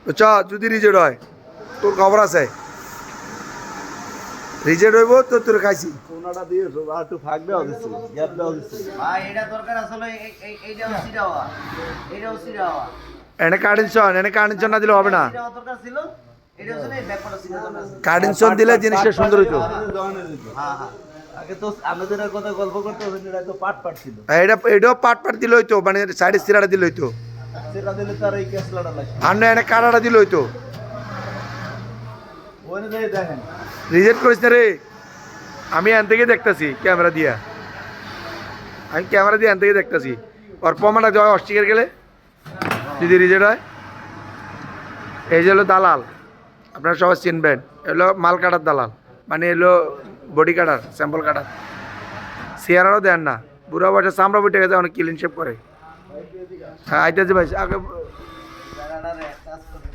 বুঝছ যদি রিজেক্ট হয় তোর খবর আছে রিজেক্ট হইব তো তোর খাইছি কোনাটা দিয়ে আর একটু ফাঁক দেওয়া দিচ্ছে গ্যাপ দেওয়া দিচ্ছে ভাই এটা দরকার আসলে এইটা ওসিটা হওয়া এটা ওসিটা হওয়া এনে কার্ডিনশন না দিলে হবে না এটা দরকার ছিল এটা হচ্ছে এই ব্যাপারটা ছিল দরকার ছিল। কার্ডিনশন দিলে জিনিসটা সুন্দর হইতো হ্যাঁ হ্যাঁ আগে তো আমাদের কথা গল্প করতে হবে এটা তো পাট পাট ছিল এটাও পাট দিলে হইতো মানে সাইডে সিরাটা দিলে হইতো সেটা দিলে তার এই ক্যাসলাটা লাগছে আর না এনে কাটাটা দিলে হইতো ওখানে যাই দেখেন রিজেক্ট করিস না রে আমি এন থেকে দেখতেছি ক্যামেরা দিয়া আমি ক্যামেরা দিয়ে এন থেকে দেখতেছি ওর প্রমাণটা দেওয়া অস্বীকার গেলে যদি রিজেক্ট হয় এই যে হলো দালাল আপনারা সবাই চিনবেন এলো মাল কাটার দালাল মানে এলো বডি কাটার স্যাম্পল কাটার চেয়ারারও দেন না বুড়া বয়সে চামড়া বইটে গেছে অনেক ক্লিন শেপ করে হ্যাঁ আইতেছে ভাই আগে জায়গাটা কাজ করতে